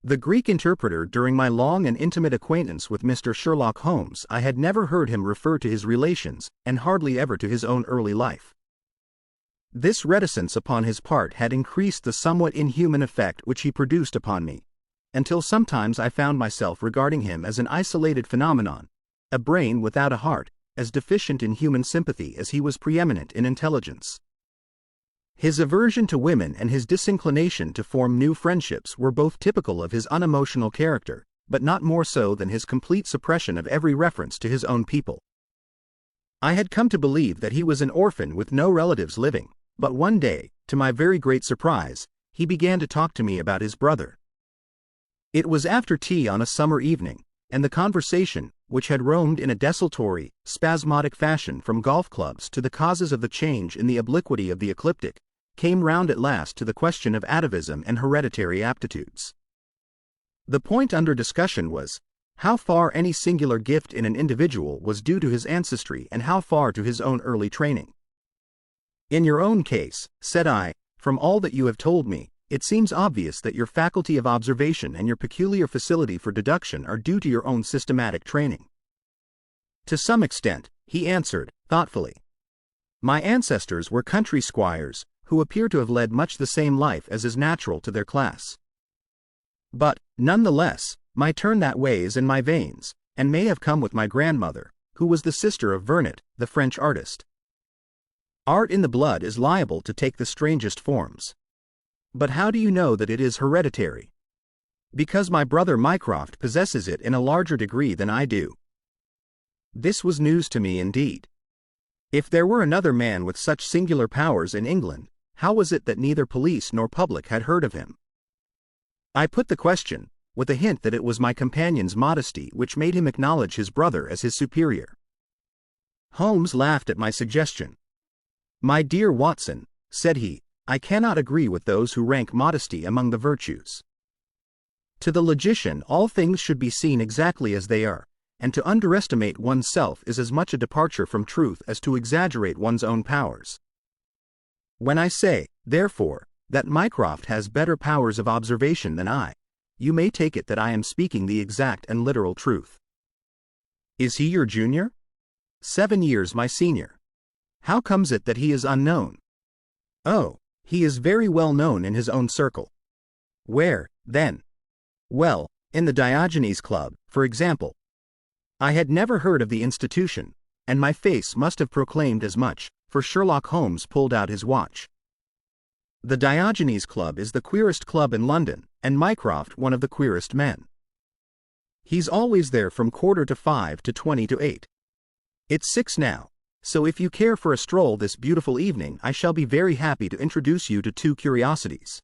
The Greek interpreter. During my long and intimate acquaintance with Mr. Sherlock Holmes, I had never heard him refer to his relations, and hardly ever to his own early life. This reticence upon his part had increased the somewhat inhuman effect which he produced upon me, until sometimes I found myself regarding him as an isolated phenomenon, a brain without a heart, as deficient in human sympathy as he was preeminent in intelligence. His aversion to women and his disinclination to form new friendships were both typical of his unemotional character, but not more so than his complete suppression of every reference to his own people. I had come to believe that he was an orphan with no relatives living, but one day, to my very great surprise, he began to talk to me about his brother. It was after tea on a summer evening, and the conversation, which had roamed in a desultory, spasmodic fashion from golf clubs to the causes of the change in the obliquity of the ecliptic, came round at last to the question of atavism and hereditary aptitudes. The point under discussion was, how far any singular gift in an individual was due to his ancestry and how far to his own early training. In your own case, said I, from all that you have told me, it seems obvious that your faculty of observation and your peculiar facility for deduction are due to your own systematic training. To some extent, he answered, thoughtfully. My ancestors were country squires, who appear to have led much the same life as is natural to their class. But, none the less, my turn that way is in my veins, and may have come with my grandmother, who was the sister of Vernet, the French artist. Art in the blood is liable to take the strangest forms. But how do you know that it is hereditary? Because my brother Mycroft possesses it in a larger degree than I do. This was news to me indeed. If there were another man with such singular powers in England, how was it that neither police nor public had heard of him? I put the question, with a hint that it was my companion's modesty which made him acknowledge his brother as his superior. Holmes laughed at my suggestion. My dear Watson, said he, I cannot agree with those who rank modesty among the virtues. To the logician all things should be seen exactly as they are, and to underestimate oneself is as much a departure from truth as to exaggerate one's own powers. When I say, therefore, that Mycroft has better powers of observation than I, you may take it that I am speaking the exact and literal truth. Is he your junior? 7 years my senior. How comes it that he is unknown? Oh, he is very well known in his own circle. Where, then? Well, in the Diogenes Club, for example. I had never heard of the institution, and my face must have proclaimed as much, for Sherlock Holmes pulled out his watch. The Diogenes Club is the queerest club in London, and Mycroft one of the queerest men. He's always there from 4:45 to 7:50. It's 6 now, so if you care for a stroll this beautiful evening I shall be very happy to introduce you to 2 curiosities.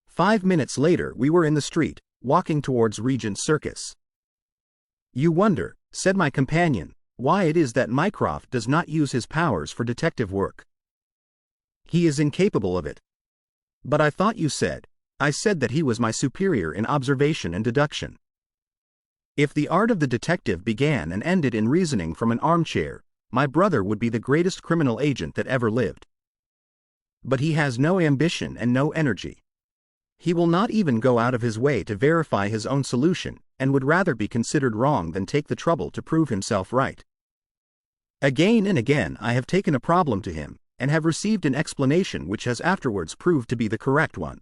5 minutes later we were in the street, walking towards Regent's Circus. You wonder, said my companion, why it is that Mycroft does not use his powers for detective work. He is incapable of it. But I thought you said, I said that he was my superior in observation and deduction. If the art of the detective began and ended in reasoning from an armchair, my brother would be the greatest criminal agent that ever lived. But he has no ambition and no energy. He will not even go out of his way to verify his own solution, and would rather be considered wrong than take the trouble to prove himself right. Again and again I have taken a problem to him, and have received an explanation which has afterwards proved to be the correct one.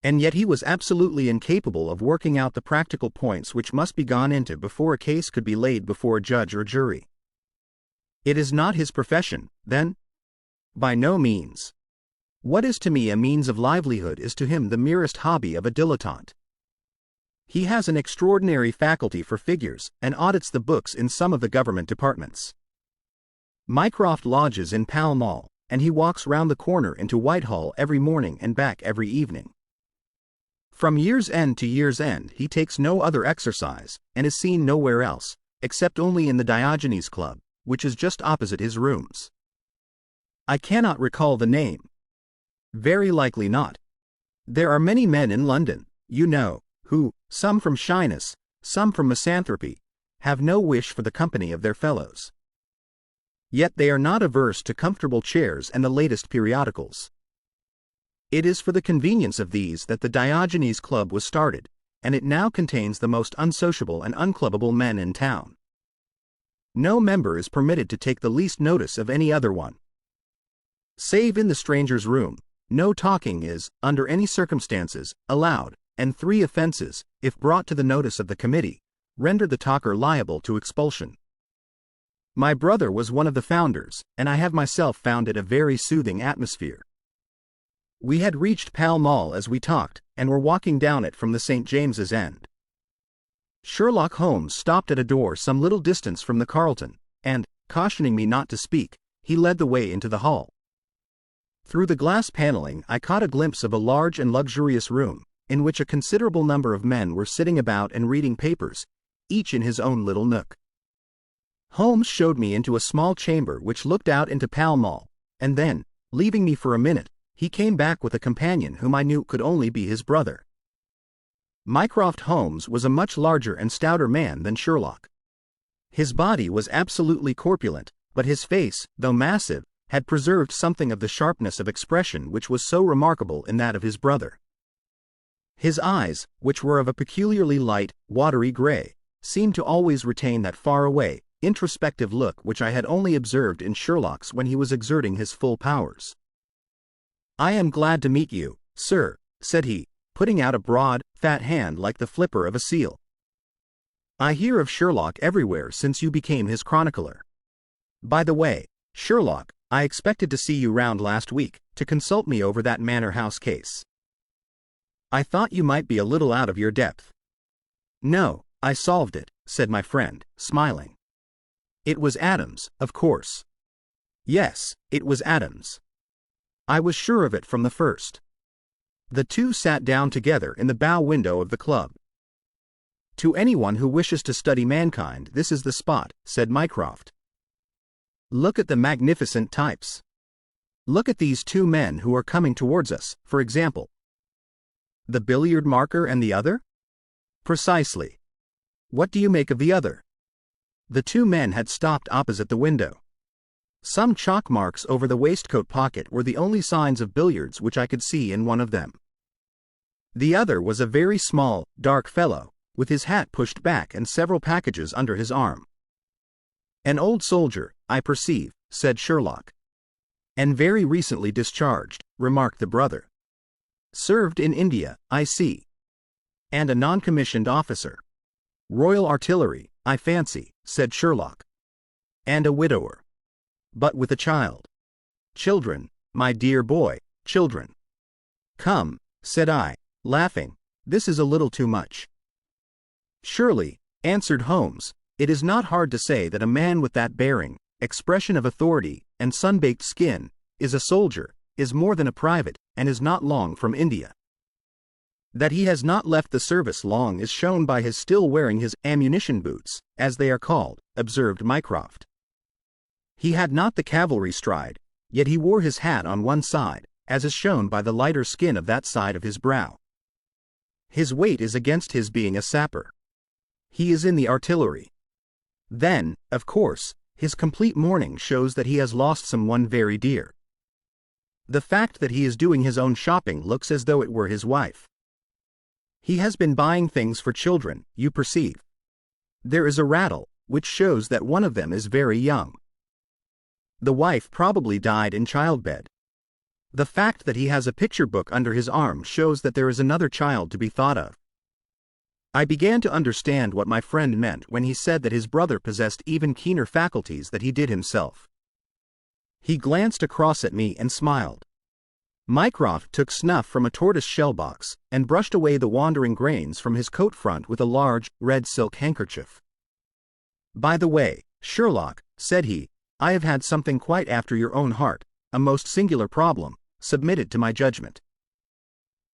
And yet he was absolutely incapable of working out the practical points which must be gone into before a case could be laid before a judge or jury. It is not his profession, then? By no means. What is to me a means of livelihood is to him the merest hobby of a dilettante. He has an extraordinary faculty for figures, and audits the books in some of the government departments. Mycroft lodges in Pall Mall, and he walks round the corner into Whitehall every morning and back every evening. From year's end to year's end he takes no other exercise, and is seen nowhere else, except only in the Diogenes Club, which is just opposite his rooms. I cannot recall the name. Very likely not. There are many men in London, you know, who, some from shyness, some from misanthropy, have no wish for the company of their fellows. Yet they are not averse to comfortable chairs and the latest periodicals. It is for the convenience of these that the Diogenes Club was started, and it now contains the most unsociable and unclubbable men in town. No member is permitted to take the least notice of any other one. Save in the stranger's room, no talking is, under any circumstances, allowed, and 3 offenses, if brought to the notice of the committee, render the talker liable to expulsion. My brother was one of the founders, and I have myself found it a very soothing atmosphere. We had reached Pall Mall as we talked, and were walking down it from the St. James's End. Sherlock Holmes stopped at a door some little distance from the Carlton, and, cautioning me not to speak, he led the way into the hall. Through the glass paneling I caught a glimpse of a large and luxurious room, in which a considerable number of men were sitting about and reading papers, each in his own little nook. Holmes showed me into a small chamber which looked out into Pall Mall, and then, leaving me for a minute, he came back with a companion whom I knew could only be his brother. Mycroft Holmes was a much larger and stouter man than Sherlock. His body was absolutely corpulent, but his face, though massive, had preserved something of the sharpness of expression which was so remarkable in that of his brother. His eyes, which were of a peculiarly light, watery gray, seemed to always retain that far-away, introspective look which I had only observed in Sherlock's when he was exerting his full powers. "I am glad to meet you, sir," said he, putting out a broad, fat hand like the flipper of a seal. "I hear of Sherlock everywhere since you became his chronicler. By the way, Sherlock, I expected to see you round last week, to consult me over that Manor House case. I thought you might be a little out of your depth." "No, I solved it," said my friend, smiling. "It was Adams, of course." "Yes, it was Adams. I was sure of it from the first." The two sat down together in the bow window of the club. "To anyone who wishes to study mankind, this is the spot," said Mycroft. "Look at the magnificent types. Look at these 2 men who are coming towards us, for example." "The billiard marker and the other?" "Precisely. What do you make of the other?" The 2 men had stopped opposite the window. Some chalk marks over the waistcoat pocket were the only signs of billiards which I could see in one of them. The other was a very small, dark fellow, with his hat pushed back and several packages under his arm. "An old soldier, I perceive," said Sherlock. "And very recently discharged," remarked the brother. "Served in India, I see. And a non-commissioned officer. Royal Artillery, I fancy," said Sherlock. "And a widower. But with a child. Children, my dear boy, children." "Come," said I, laughing, "this is a little too much." "Surely," answered Holmes, "it is not hard to say that a man with that bearing, expression of authority, and sun-baked skin, is a soldier, is more than a private, and is not long from India. That he has not left the service long is shown by his still wearing his ammunition boots, as they are called," observed Mycroft. "He had not the cavalry stride, yet he wore his hat on one side, as is shown by the lighter skin of that side of his brow. His weight is against his being a sapper. He is in the artillery. Then, of course, his complete mourning shows that he has lost someone very dear. The fact that he is doing his own shopping looks as though it were his wife. He has been buying things for children, you perceive. There is a rattle, which shows that one of them is very young. The wife probably died in childbed. The fact that he has a picture book under his arm shows that there is another child to be thought of." I began to understand what my friend meant when he said that his brother possessed even keener faculties than he did himself. He glanced across at me and smiled. Mycroft took snuff from a tortoise-shell box, and brushed away the wandering grains from his coat front with a large, red silk handkerchief. "By the way, Sherlock," said he, "I have had something quite after your own heart, a most singular problem, submitted to my judgment.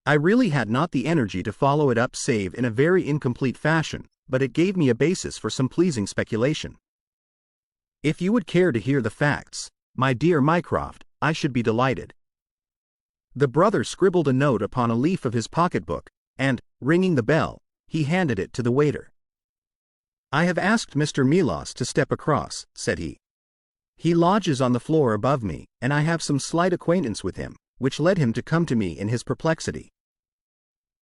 I really had not the energy to follow it up save in a very incomplete fashion, but it gave me a basis for some pleasing speculation. If you would care to hear the facts, my dear Mycroft, I should be delighted." The brother scribbled a note upon a leaf of his pocketbook, and, ringing the bell, he handed it to the waiter. "I have asked Mr. Melas to step across," said he. "He lodges on the floor above me, and I have some slight acquaintance with him, which led him to come to me in his perplexity.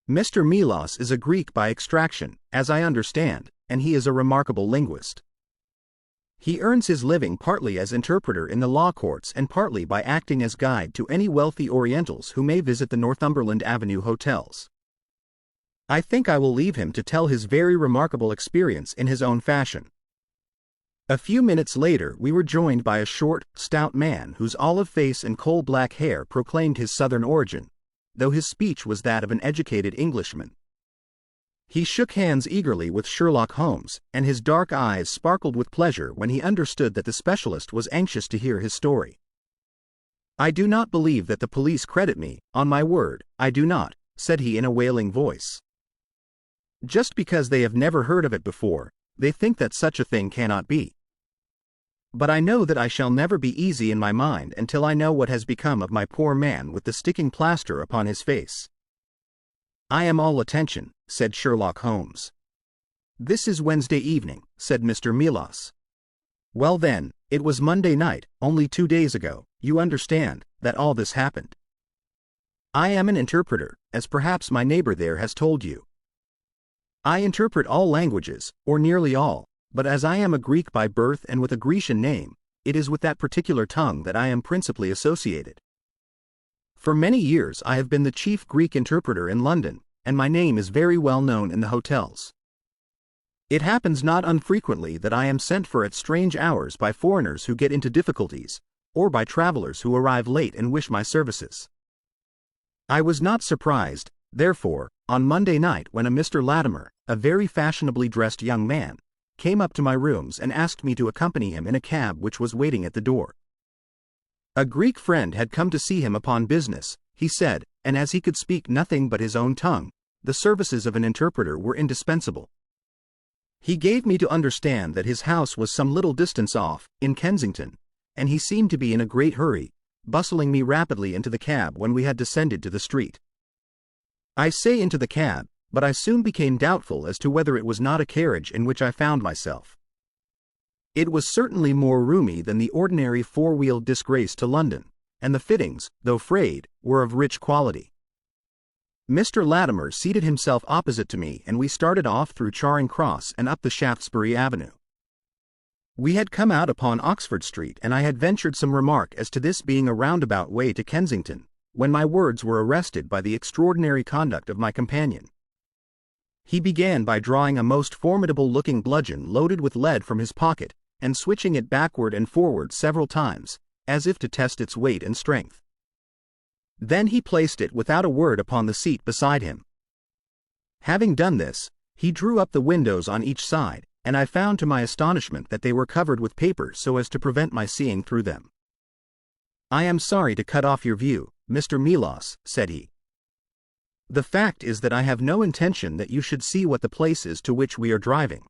Mr. Milos is a Greek by extraction, as I understand, and he is a remarkable linguist. He earns his living partly as interpreter in the law courts and partly by acting as guide to any wealthy Orientals who may visit the Northumberland Avenue hotels. I think I will leave him to tell his very remarkable experience in his own fashion. A few minutes later we were joined by a short, stout man whose olive face and coal-black hair proclaimed his southern origin, though his speech was that of an educated Englishman. He shook hands eagerly with Sherlock Holmes, and his dark eyes sparkled with pleasure when he understood that the specialist was anxious to hear his story. "I do not believe that the police credit me, on my word, I do not," said he in a wailing voice. "Just because they have never heard of it before, they think that such a thing cannot be. But I know that I shall never be easy in my mind until I know what has become of my poor man with the sticking plaster upon his face." "I am all attention," said Sherlock Holmes. "This is Wednesday evening," said Mr. Milos. "Well then, it was Monday night, only 2 days ago, you understand, that all this happened. I am an interpreter, as perhaps my neighbor there has told you. I interpret all languages, or nearly all, but as I am a Greek by birth and with a Grecian name, it is with that particular tongue that I am principally associated. For many years I have been the chief Greek interpreter in London, and my name is very well known in the hotels. It happens not unfrequently that I am sent for at strange hours by foreigners who get into difficulties, or by travelers who arrive late and wish my services. I was not surprised, therefore, on Monday night when a Mr. Latimer, a very fashionably dressed young man, came up to my rooms and asked me to accompany him in a cab which was waiting at the door. A Greek friend had come to see him upon business, he said, and as he could speak nothing but his own tongue, the services of an interpreter were indispensable. He gave me to understand that his house was some little distance off, in Kensington, and he seemed to be in a great hurry, bustling me rapidly into the cab when we had descended to the street. I say into the cab, but I soon became doubtful as to whether it was not a carriage in which I found myself. It was certainly more roomy than the ordinary four-wheeled disgrace to London, and the fittings, though frayed, were of rich quality. Mr. Latimer seated himself opposite to me and we started off through Charing Cross and up the Shaftesbury Avenue. We had come out upon Oxford Street and I had ventured some remark as to this being a roundabout way to Kensington, when my words were arrested by the extraordinary conduct of my companion. He began by drawing a most formidable-looking bludgeon loaded with lead from his pocket, and switching it backward and forward several times, as if to test its weight and strength. Then he placed it without a word upon the seat beside him. Having done this, he drew up the windows on each side, and I found to my astonishment that they were covered with paper so as to prevent my seeing through them. "I am sorry to cut off your view, Mr. Milos," said he. "The fact is that I have no intention that you should see what the place is to which we are driving.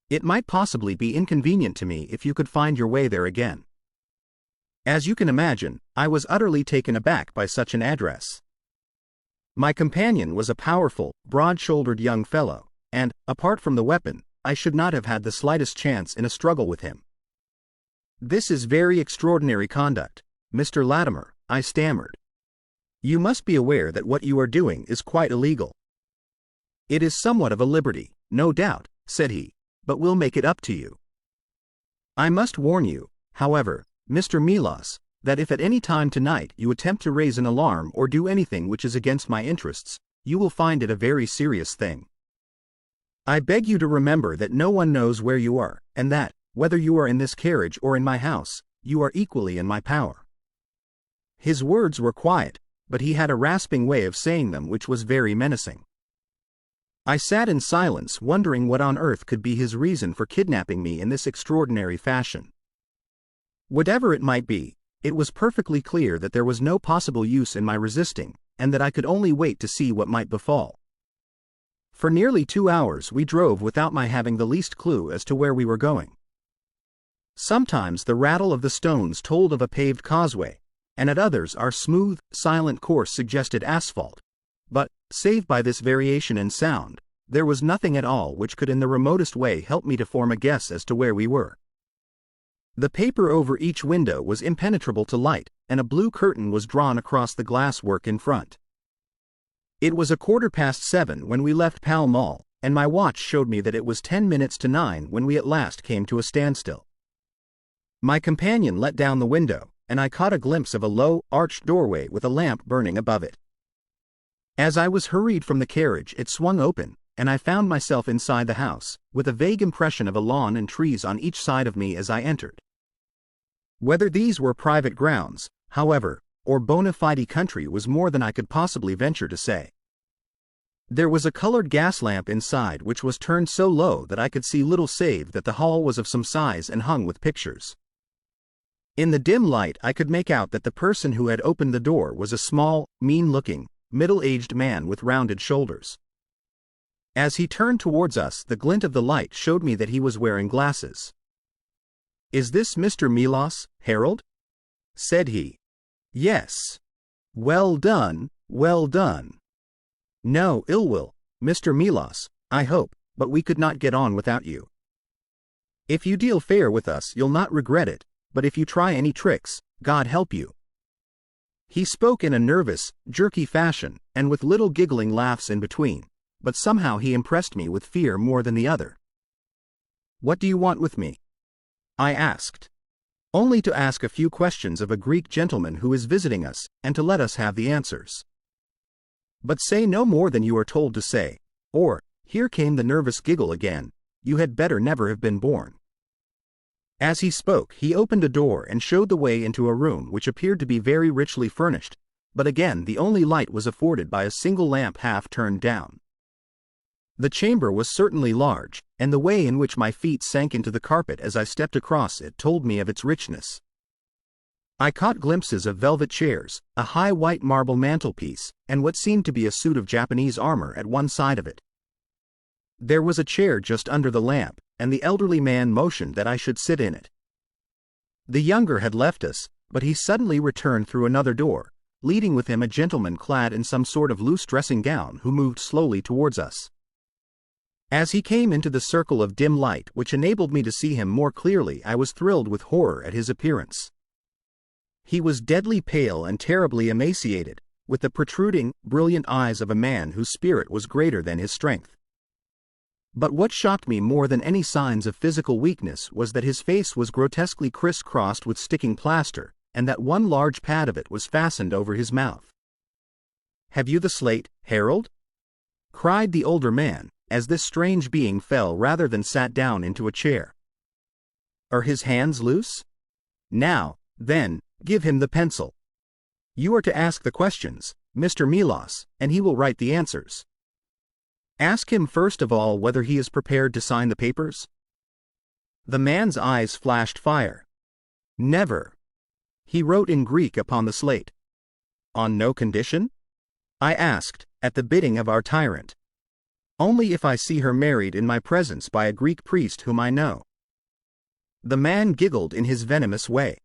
It might possibly be inconvenient to me if you could find your way there again." As you can imagine, I was utterly taken aback by such an address. My companion was a powerful, broad-shouldered young fellow, and, apart from the weapon, I should not have had the slightest chance in a struggle with him. "This is very extraordinary conduct, Mr. Latimer," I stammered. "You must be aware that what you are doing is quite illegal." "It is somewhat of a liberty, no doubt," said he, "but we'll make it up to you. I must warn you, however, Mr. Milos, that if at any time tonight you attempt to raise an alarm or do anything which is against my interests, you will find it a very serious thing. I beg you to remember that no one knows where you are, and that, whether you are in this carriage or in my house, you are equally in my power." His words were quiet, but he had a rasping way of saying them which was very menacing. I sat in silence wondering what on earth could be his reason for kidnapping me in this extraordinary fashion. Whatever it might be, it was perfectly clear that there was no possible use in my resisting, and that I could only wait to see what might befall. For nearly 2 hours we drove without my having the least clue as to where we were going. Sometimes the rattle of the stones told of a paved causeway, and at others our smooth, silent course suggested asphalt, but, save by this variation in sound, there was nothing at all which could in the remotest way help me to form a guess as to where we were. The paper over each window was impenetrable to light, and a blue curtain was drawn across the glass work in front. It was 7:15 when we left Pall Mall, and my watch showed me that it was 10 minutes to 9 when we at last came to a standstill. My companion let down the window, and I caught a glimpse of a low, arched doorway with a lamp burning above it. As I was hurried from the carriage, it swung open, and I found myself inside the house, with a vague impression of a lawn and trees on each side of me as I entered. Whether these were private grounds, however, or bona fide country was more than I could possibly venture to say. There was a colored gas lamp inside which was turned so low that I could see little save that the hall was of some size and hung with pictures. In the dim light I could make out that the person who had opened the door was a small, mean-looking, middle-aged man with rounded shoulders. As he turned towards us, the glint of the light showed me that he was wearing glasses. "Is this Mr. Melas, Harold?" said he. "Yes. Well done, well done. No ill will, Mr. Melas, I hope, but we could not get on without you. If you deal fair with us you'll not regret it, but if you try any tricks, God help you." He spoke in a nervous, jerky fashion, and with little giggling laughs in between, but somehow he impressed me with fear more than the other. "What do you want with me?" I asked. "Only to ask a few questions of a Greek gentleman who is visiting us, and to let us have the answers. But say no more than you are told to say, or," here came the nervous giggle again, "you had better never have been born." As he spoke, he opened a door and showed the way into a room which appeared to be very richly furnished, but again the only light was afforded by a single lamp half turned down. The chamber was certainly large, and the way in which my feet sank into the carpet as I stepped across it told me of its richness. I caught glimpses of velvet chairs, a high white marble mantelpiece, and what seemed to be a suit of Japanese armor at one side of it. There was a chair just under the lamp, and the elderly man motioned that I should sit in it. The younger had left us, but he suddenly returned through another door, leading with him a gentleman clad in some sort of loose dressing gown who moved slowly towards us. As he came into the circle of dim light which enabled me to see him more clearly, I was thrilled with horror at his appearance. He was deadly pale and terribly emaciated, with the protruding, brilliant eyes of a man whose spirit was greater than his strength. But what shocked me more than any signs of physical weakness was that his face was grotesquely criss-crossed with sticking plaster, and that one large pad of it was fastened over his mouth. "Have you the slate, Harold?" cried the older man, as this strange being fell rather than sat down into a chair. "Are his hands loose? Now, then, give him the pencil. You are to ask the questions, Mr. Melas, and he will write the answers. Ask him first of all whether he is prepared to sign the papers." The man's eyes flashed fire. "Never." He wrote in Greek upon the slate. "On no condition?" I asked, at the bidding of our tyrant. "Only if I see her married in my presence by a Greek priest whom I know." The man giggled in his venomous way.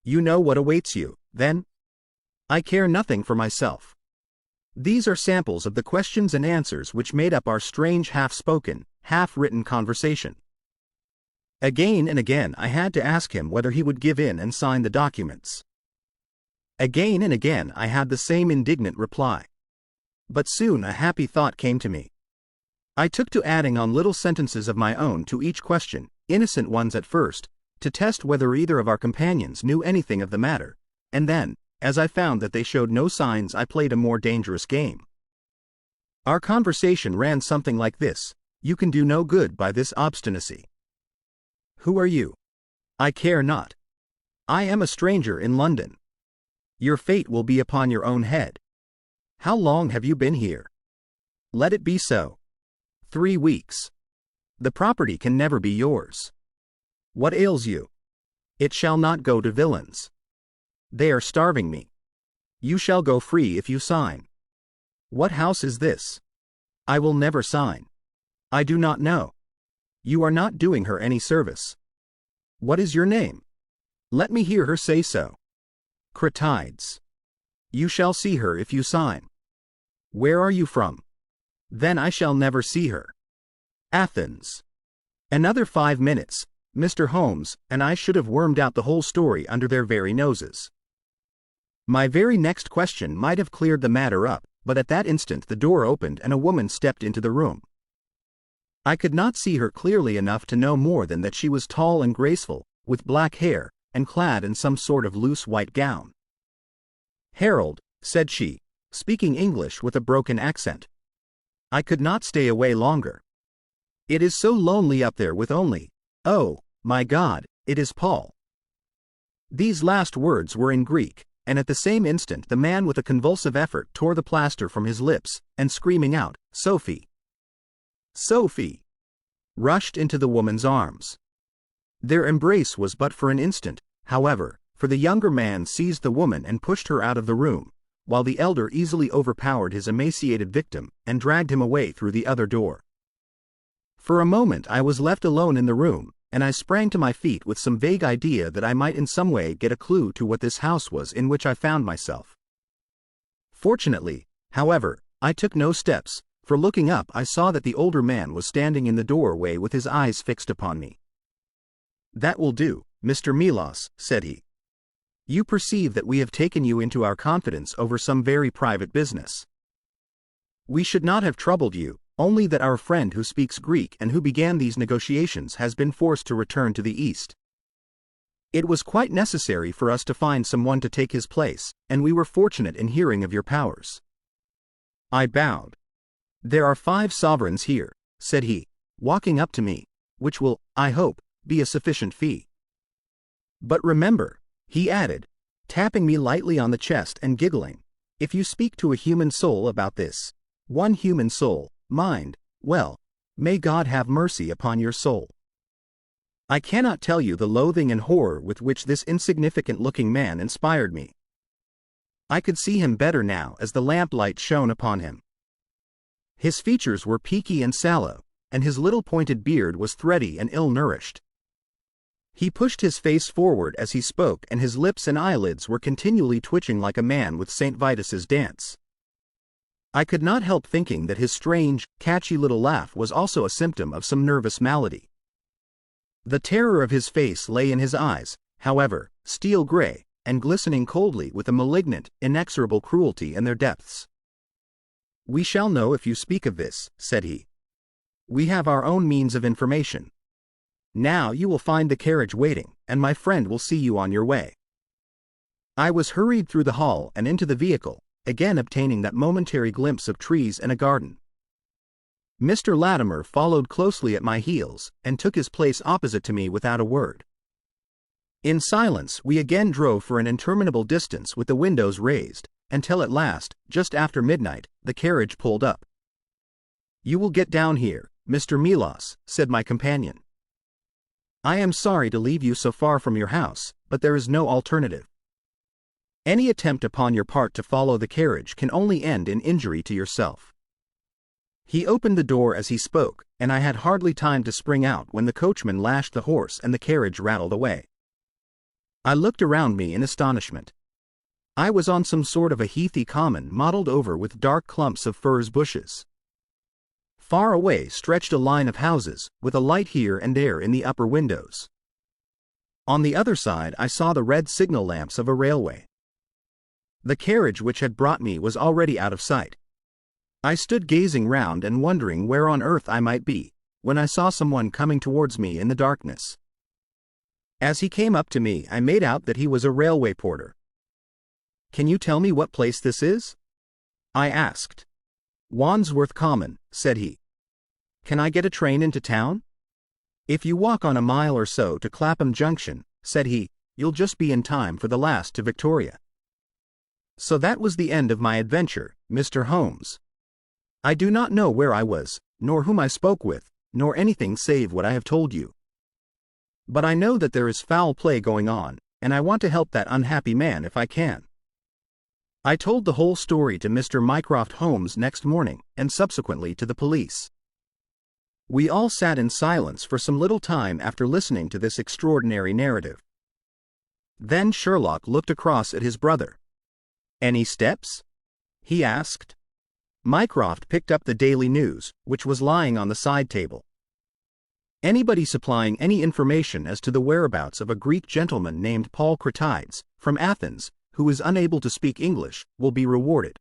"You know what awaits you, then?" "I care nothing for myself. These are samples of the questions and answers which made up our strange half-spoken, half-written conversation." Again and again I had to ask him whether he would give in and sign the documents. Again and again I had the same indignant reply. But soon a happy thought came to me. I took to adding on little sentences of my own to each question, innocent ones at first, to test whether either of our companions knew anything of the matter, and then, as I found that they showed no signs, I played a more dangerous game. Our conversation ran something like this: "You can do no good by this obstinacy." "Who are you?" "I care not. I am a stranger in London." "Your fate will be upon your own head." "How long have you been here?" "Let it be so." 3 weeks. "The property can never be yours." "What ails you?" "It shall not go to villains. They are starving me." "You shall go free if you sign." "What house is this?" "I will never sign." "I do not know." "You are not doing her any service." "What is your name?" "Let me hear her say so." "Cratides." "You shall see her if you sign." "Where are you from?" "Then I shall never see her." "Athens." Another 5 minutes, Mr. Holmes and I should have wormed out the whole story under their very noses. My very next question might have cleared the matter up, but at that instant the door opened and a woman stepped into the room. I could not see her clearly enough to know more than that she was tall and graceful, with black hair, and clad in some sort of loose white gown. "Harold," said she, speaking English with a broken accent. "I could not stay away longer. It is so lonely up there with only, oh, my God, it is Paul." These last words were in Greek, and at the same instant the man with a convulsive effort tore the plaster from his lips, and screaming out, "Sophie! Sophie!" rushed into the woman's arms. Their embrace was but for an instant, however, for the younger man seized the woman and pushed her out of the room, while the elder easily overpowered his emaciated victim and dragged him away through the other door. For a moment I was left alone in the room, and I sprang to my feet with some vague idea that I might in some way get a clue to what this house was in which I found myself. Fortunately, however, I took no steps, for looking up I saw that the older man was standing in the doorway with his eyes fixed upon me. "That will do, Mr. Milos," said he. "You perceive that we have taken you into our confidence over some very private business. We should not have troubled you, only that our friend who speaks Greek and who began these negotiations has been forced to return to the East. It was quite necessary for us to find someone to take his place, and we were fortunate in hearing of your powers." I bowed. "There are 5 sovereigns here," said he, walking up to me, "which will, I hope, be a sufficient fee. But remember," he added, tapping me lightly on the chest and giggling, "if you speak to a human soul about this, one human soul, mind, well, may God have mercy upon your soul." I cannot tell you the loathing and horror with which this insignificant-looking man inspired me. I could see him better now as the lamplight shone upon him. His features were peaky and sallow, and his little pointed beard was thready and ill-nourished. He pushed his face forward as he spoke, and his lips and eyelids were continually twitching like a man with St. Vitus's dance. I could not help thinking that his strange, catchy little laugh was also a symptom of some nervous malady. The terror of his face lay in his eyes, however, steel gray, and glistening coldly with a malignant, inexorable cruelty in their depths. "We shall know if you speak of this," said he. "We have our own means of information. Now you will find the carriage waiting, and my friend will see you on your way." I was hurried through the hall and into the vehicle, again obtaining that momentary glimpse of trees and a garden. Mr. Latimer followed closely at my heels, and took his place opposite to me without a word. In silence we again drove for an interminable distance with the windows raised, until at last, just after midnight, the carriage pulled up. "You will get down here, Mr. Milos," said my companion. "I am sorry to leave you so far from your house, but there is no alternative. Any attempt upon your part to follow the carriage can only end in injury to yourself." He opened the door as he spoke, and I had hardly time to spring out when the coachman lashed the horse and the carriage rattled away. I looked around me in astonishment. I was on some sort of a heathy common mottled over with dark clumps of furze bushes. Far away stretched a line of houses, with a light here and there in the upper windows. On the other side I saw the red signal lamps of a railway. The carriage which had brought me was already out of sight. I stood gazing round and wondering where on earth I might be, when I saw someone coming towards me in the darkness. As he came up to me I made out that he was a railway porter. "Can you tell me what place this is?" I asked. "Wandsworth Common," said he. "Can I get a train into town?" "If you walk on a mile or so to Clapham Junction," said he, "you'll just be in time for the last to Victoria." So that was the end of my adventure, Mr. Holmes. I do not know where I was, nor whom I spoke with, nor anything save what I have told you. But I know that there is foul play going on, and I want to help that unhappy man if I can. I told the whole story to Mr. Mycroft Holmes next morning, and subsequently to the police. We all sat in silence for some little time after listening to this extraordinary narrative. Then Sherlock looked across at his brother. "Any steps?" he asked. Mycroft picked up the Daily News, which was lying on the side table. Anybody supplying any information as to the whereabouts of a Greek gentleman named Paul Cratides, from Athens, who is unable to speak English, will be rewarded.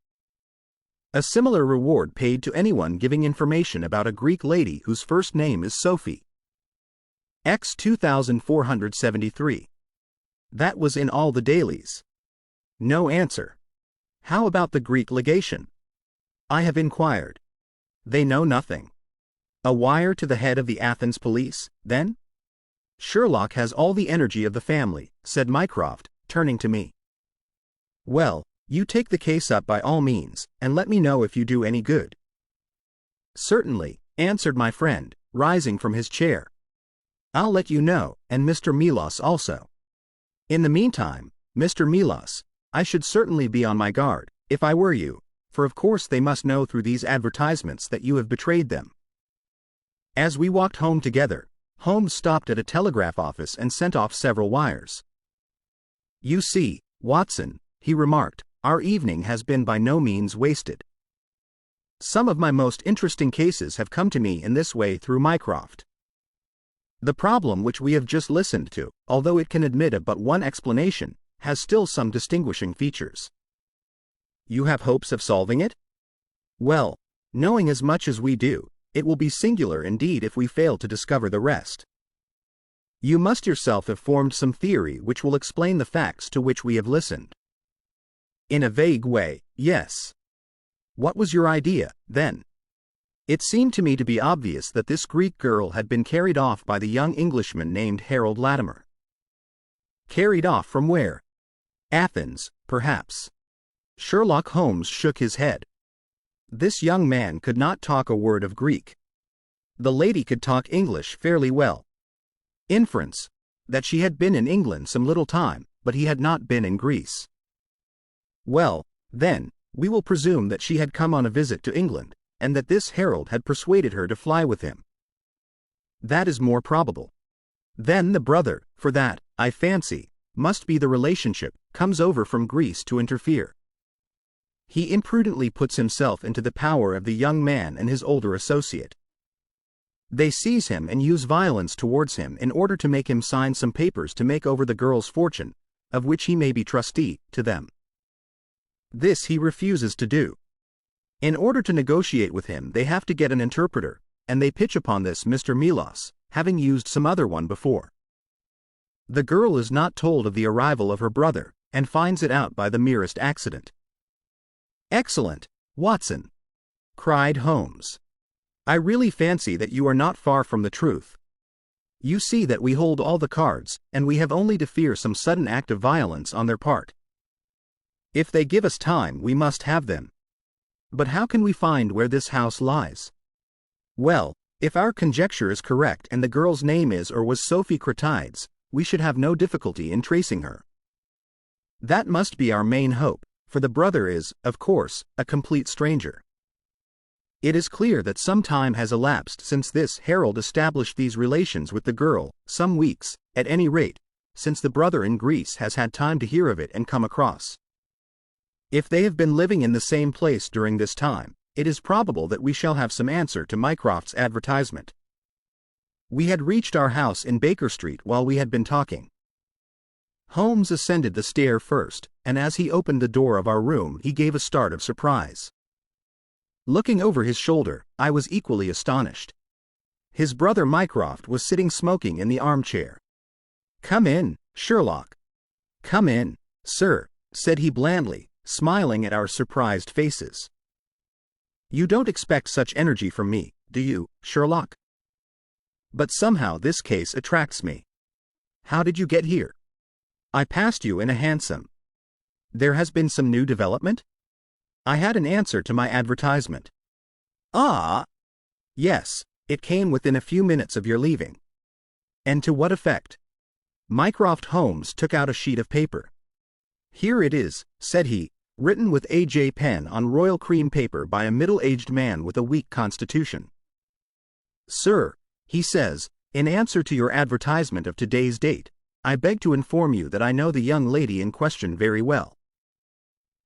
A similar reward paid to anyone giving information about a Greek lady whose first name is Sophie. X 2473. That was in all the dailies. No answer. How about the Greek legation? I have inquired. They know nothing. A wire to the head of the Athens police, then? Sherlock has all the energy of the family, said Mycroft, turning to me. Well, you take the case up by all means, and let me know if you do any good. Certainly, answered my friend, rising from his chair. I'll let you know, and Mr. Milos also. In the meantime, Mr. Milos, I should certainly be on my guard, if I were you, for of course they must know through these advertisements that you have betrayed them. As we walked home together, Holmes stopped at a telegraph office and sent off several wires. You see, Watson, he remarked, our evening has been by no means wasted. Some of my most interesting cases have come to me in this way through Mycroft. The problem which we have just listened to, although it can admit of but one explanation, has still some distinguishing features. You have hopes of solving it? Well, knowing as much as we do, it will be singular indeed if we fail to discover the rest. You must yourself have formed some theory which will explain the facts to which we have listened. In a vague way, yes. What was your idea, then? It seemed to me to be obvious that this Greek girl had been carried off by the young Englishman named Harold Latimer. Carried off from where? Athens, perhaps. Sherlock Holmes shook his head. This young man could not talk a word of Greek. The lady could talk English fairly well. Inference, that she had been in England some little time, but he had not been in Greece. Well, then, we will presume that she had come on a visit to England, and that this Harold had persuaded her to fly with him. That is more probable. Then the brother, for that, I fancy, must be the relationship, comes over from Greece to interfere. He imprudently puts himself into the power of the young man and his older associate. They seize him and use violence towards him in order to make him sign some papers to make over the girl's fortune, of which he may be trustee, to them. This he refuses to do. In order to negotiate with him they have to get an interpreter, and they pitch upon this Mr. Milos, having used some other one before. The girl is not told of the arrival of her brother, and finds it out by the merest accident. Excellent, Watson, cried Holmes. I really fancy that you are not far from the truth. You see that we hold all the cards, and we have only to fear some sudden act of violence on their part. If they give us time, we must have them. But how can we find where this house lies? Well, if our conjecture is correct and the girl's name is or was Sophie Cratides, we should have no difficulty in tracing her. That must be our main hope, for the brother is, of course, a complete stranger. It is clear that some time has elapsed since this Harold established these relations with the girl, some weeks, at any rate, since the brother in Greece has had time to hear of it and come across. If they have been living in the same place during this time, it is probable that we shall have some answer to Mycroft's advertisement. We had reached our house in Baker Street while we had been talking. Holmes ascended the stair first, and as he opened the door of our room he gave a start of surprise. Looking over his shoulder, I was equally astonished. His brother Mycroft was sitting smoking in the armchair. "Come in, Sherlock." "Come in, sir," said he blandly, smiling at our surprised faces. "You don't expect such energy from me, do you, Sherlock? But somehow this case attracts me. How did you get here?" "I passed you in a hansom." "There has been some new development?" "I had an answer to my advertisement." "Ah!" "Yes, it came within a few minutes of your leaving." "And to what effect?" Mycroft Holmes took out a sheet of paper. "Here it is," said he, "written with A.J. pen on royal cream paper by a middle-aged man with a weak constitution. Sir, he says, in answer to your advertisement of today's date, I beg to inform you that I know the young lady in question very well.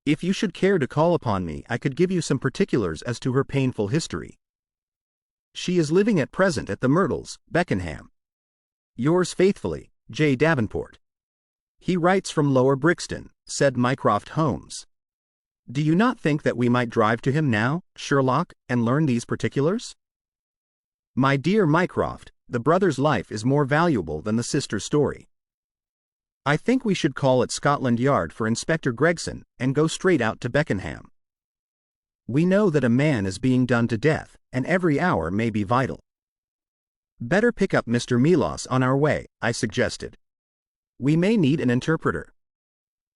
If you should care to call upon me, I could give you some particulars as to her painful history." She is living at present at the Myrtles, Beckenham. Yours faithfully, J. Davenport. He writes from Lower Brixton, said Mycroft Holmes. Do you not think that we might drive to him now, Sherlock, and learn these particulars? My dear Mycroft, the brother's life is more valuable than the sister's story. I think we should call at Scotland Yard for Inspector Gregson and go straight out to Beckenham. We know that a man is being done to death, and every hour may be vital. Better pick up Mr. Melas on our way, I suggested. We may need an interpreter.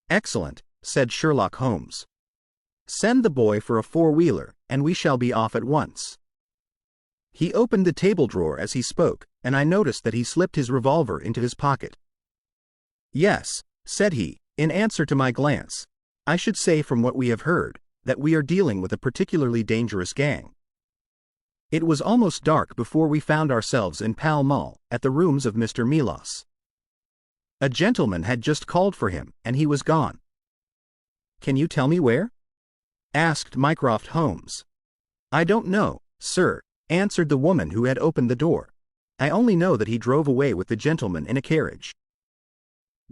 Excellent, said Sherlock Holmes. Send the boy for a four-wheeler, and we shall be off at once. He opened the table drawer as he spoke, and I noticed that he slipped his revolver into his pocket. Yes, said he, in answer to my glance, I should say from what we have heard, that we are dealing with a particularly dangerous gang. It was almost dark before we found ourselves in Pall Mall, at the rooms of Mr. Melas. A gentleman had just called for him, and he was gone. Can you tell me where? Asked Mycroft Holmes. I don't know, sir, answered the woman who had opened the door. I only know that he drove away with the gentleman in a carriage.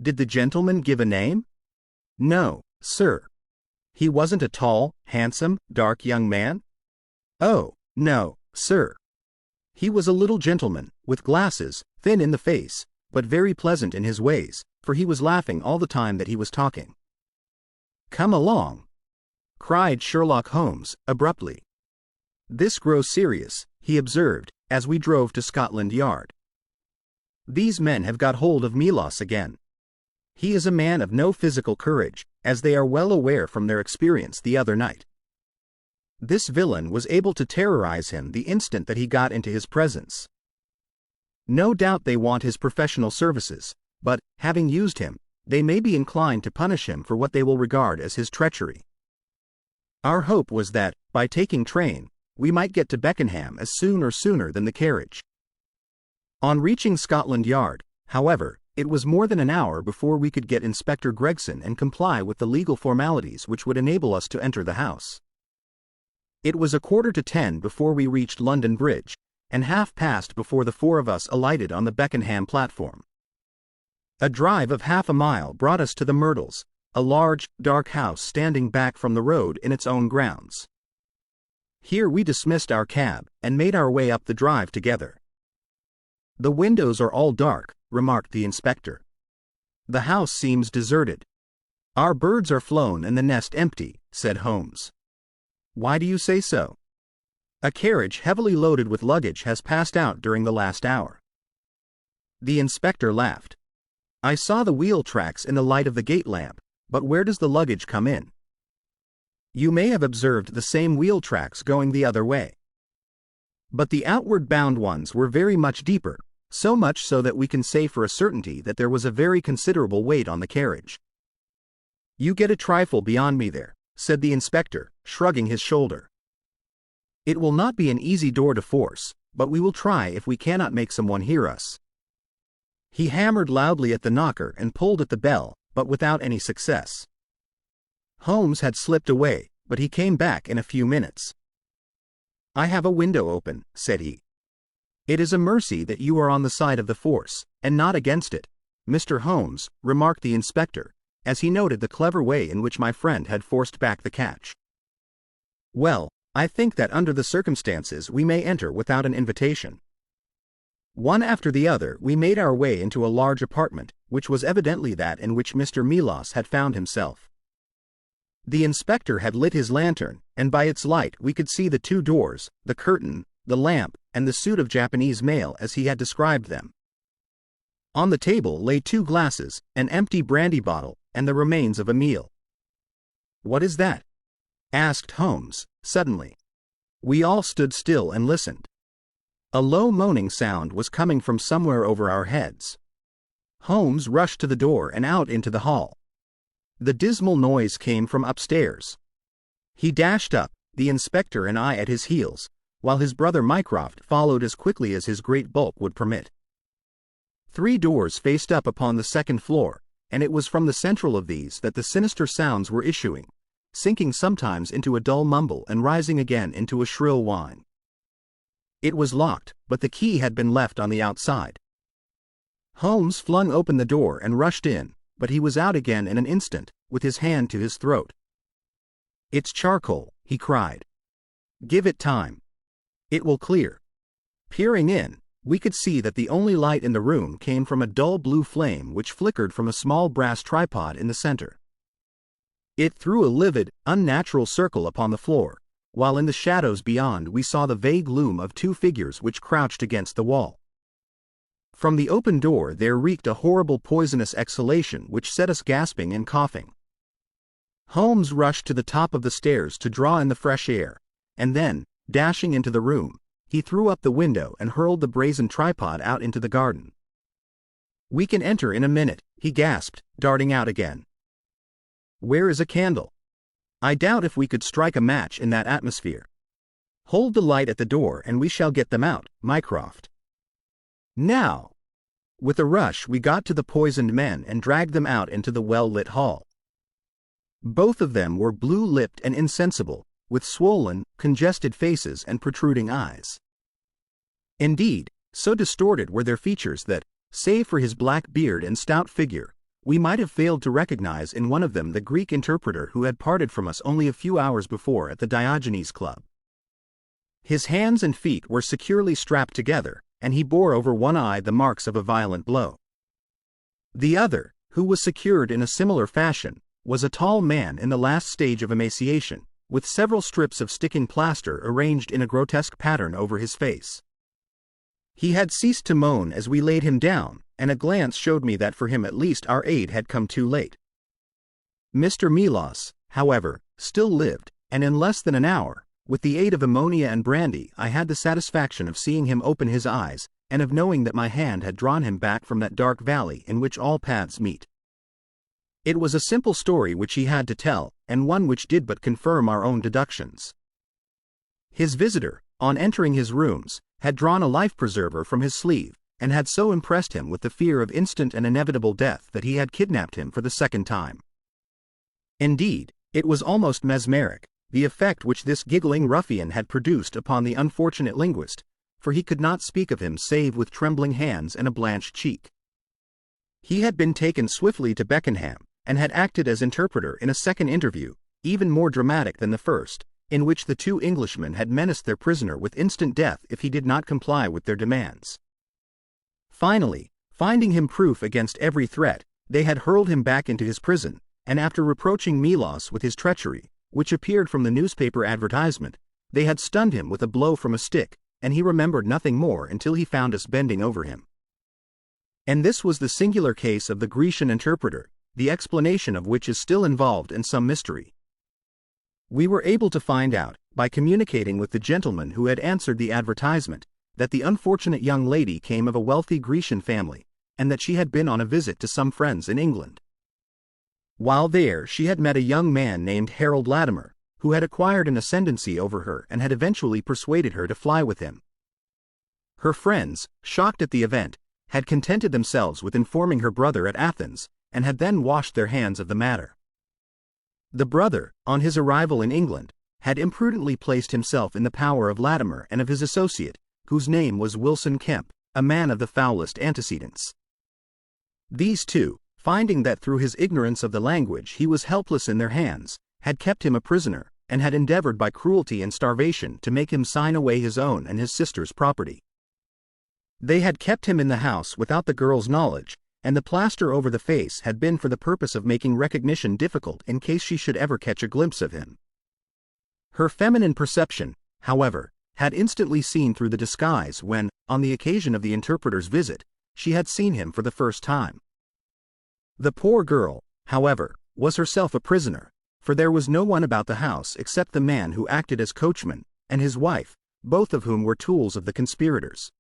Did the gentleman give a name? No, sir. He wasn't a tall, handsome, dark young man? Oh, no, sir. He was a little gentleman, with glasses, thin in the face, but very pleasant in his ways, for he was laughing all the time that he was talking. Come along, cried Sherlock Holmes, abruptly. This grows serious, he observed, as we drove to Scotland Yard. These men have got hold of Melas again. He is a man of no physical courage, as they are well aware from their experience the other night. This villain was able to terrorize him the instant that he got into his presence. No doubt they want his professional services, but, having used him, they may be inclined to punish him for what they will regard as his treachery. Our hope was that, by taking train, we might get to Beckenham as soon or sooner than the carriage. On reaching Scotland Yard, however, it was more than an hour before we could get Inspector Gregson and comply with the legal formalities which would enable us to enter the house. It was 10:15 before we reached London Bridge, and past before the four of us alighted on the Beckenham platform. A drive of half a mile brought us to the Myrtles, a large, dark house standing back from the road in its own grounds. Here we dismissed our cab, and made our way up the drive together. The windows are all dark, remarked the inspector. The house seems deserted. Our birds are flown and the nest empty, said Holmes. Why do you say so? A carriage heavily loaded with luggage has passed out during the last hour. The inspector laughed. I saw the wheel tracks in the light of the gate lamp, but where does the luggage come in? You may have observed the same wheel tracks going the other way. But the outward bound ones were very much deeper, so much so that we can say for a certainty that there was a very considerable weight on the carriage. You get a trifle beyond me there, said the inspector, shrugging his shoulder. It will not be an easy door to force, but we will try if we cannot make someone hear us. He hammered loudly at the knocker and pulled at the bell, but without any success. Holmes had slipped away, but he came back in a few minutes. I have a window open, said he. It is a mercy that you are on the side of the force, and not against it, Mr. Holmes, remarked the inspector, as he noted the clever way in which my friend had forced back the catch. Well, I think that under the circumstances we may enter without an invitation. One after the other we made our way into a large apartment, which was evidently that in which Mr. Melas had found himself. The inspector had lit his lantern, and by its light we could see the two doors, the curtain, the lamp, and the suit of Japanese mail as he had described them. On the table lay 2 glasses, an empty brandy bottle, and the remains of a meal. What is that? Asked Holmes, suddenly. We all stood still and listened. A low moaning sound was coming from somewhere over our heads. Holmes rushed to the door and out into the hall. The dismal noise came from upstairs. He dashed up, the inspector and I at his heels, while his brother Mycroft followed as quickly as his great bulk would permit. 3 doors faced up upon the second floor, and it was from the central of these that the sinister sounds were issuing, sinking sometimes into a dull mumble and rising again into a shrill whine. It was locked, but the key had been left on the outside. Holmes flung open the door and rushed in, but he was out again in an instant, with his hand to his throat. "It's charcoal," he cried. "Give it time. It will clear." Peering in, we could see that the only light in the room came from a dull blue flame which flickered from a small brass tripod in the center. It threw a livid, unnatural circle upon the floor, while in the shadows beyond we saw the vague loom of two figures which crouched against the wall. From the open door there reeked a horrible poisonous exhalation which set us gasping and coughing. Holmes rushed to the top of the stairs to draw in the fresh air, and then, dashing into the room, he threw up the window and hurled the brazen tripod out into the garden. "We can enter in a minute," he gasped, darting out again. "Where is a candle? I doubt if we could strike a match in that atmosphere. Hold the light at the door and we shall get them out, Mycroft." Now! With a rush we got to the poisoned men and dragged them out into the well-lit hall. Both of them were blue-lipped and insensible, with swollen, congested faces and protruding eyes. Indeed, so distorted were their features that, save for his black beard and stout figure, we might have failed to recognize in one of them the Greek interpreter who had parted from us only a few hours before at the Diogenes Club. His hands and feet were securely strapped together, and he bore over one eye the marks of a violent blow. The other, who was secured in a similar fashion, was a tall man in the last stage of emaciation, with several strips of sticking plaster arranged in a grotesque pattern over his face. He had ceased to moan as we laid him down, and a glance showed me that for him at least our aid had come too late. Mr. Melas, however, still lived, and in less than an hour, with the aid of ammonia and brandy, I had the satisfaction of seeing him open his eyes, and of knowing that my hand had drawn him back from that dark valley in which all paths meet. It was a simple story which he had to tell, and one which did but confirm our own deductions. His visitor, on entering his rooms, had drawn a life-preserver from his sleeve, and had so impressed him with the fear of instant and inevitable death that he had kidnapped him for the second time. Indeed, it was almost mesmeric, the effect which this giggling ruffian had produced upon the unfortunate linguist, for he could not speak of him save with trembling hands and a blanched cheek. He had been taken swiftly to Beckenham, and had acted as interpreter in a second interview, even more dramatic than the first, in which the two Englishmen had menaced their prisoner with instant death if he did not comply with their demands. Finally, finding him proof against every threat, they had hurled him back into his prison, and after reproaching Melas with his treachery, which appeared from the newspaper advertisement, they had stunned him with a blow from a stick, and he remembered nothing more until he found us bending over him. And this was the singular case of the Grecian interpreter, the explanation of which is still involved in some mystery. We were able to find out, by communicating with the gentleman who had answered the advertisement, that the unfortunate young lady came of a wealthy Grecian family, and that she had been on a visit to some friends in England. While there she had met a young man named Harold Latimer, who had acquired an ascendancy over her and had eventually persuaded her to fly with him. Her friends, shocked at the event, had contented themselves with informing her brother at Athens, and had then washed their hands of the matter. The brother, on his arrival in England, had imprudently placed himself in the power of Latimer and of his associate, whose name was Wilson Kemp, a man of the foulest antecedents. These two, finding that through his ignorance of the language he was helpless in their hands, had kept him a prisoner, and had endeavored by cruelty and starvation to make him sign away his own and his sister's property. They had kept him in the house without the girl's knowledge, and the plaster over the face had been for the purpose of making recognition difficult in case she should ever catch a glimpse of him. Her feminine perception, however, had instantly seen through the disguise when, on the occasion of the interpreter's visit, she had seen him for the first time. The poor girl, however, was herself a prisoner, for there was no one about the house except the man who acted as coachman, and his wife, both of whom were tools of the conspirators.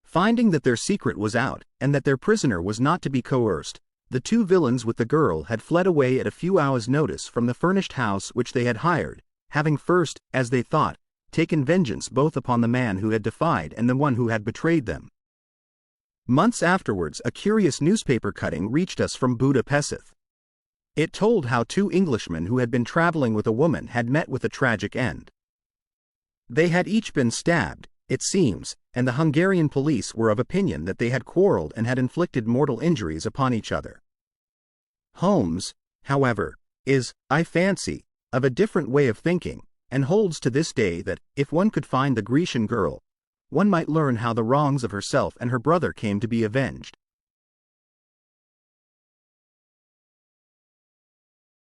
Finding that their secret was out, and that their prisoner was not to be coerced, the two villains with the girl had fled away at a few hours' notice from the furnished house which they had hired, having first, as they thought, taken vengeance both upon the man who had defied and the one who had betrayed them. Months afterwards a curious newspaper cutting reached us from Budapest. It told how two Englishmen who had been traveling with a woman had met with a tragic end. They had each been stabbed, it seems, and the Hungarian police were of opinion that they had quarreled and had inflicted mortal injuries upon each other. Holmes, however, is, I fancy, of a different way of thinking, and holds to this day that, if one could find the Grecian girl, one might learn how the wrongs of herself and her brother came to be avenged.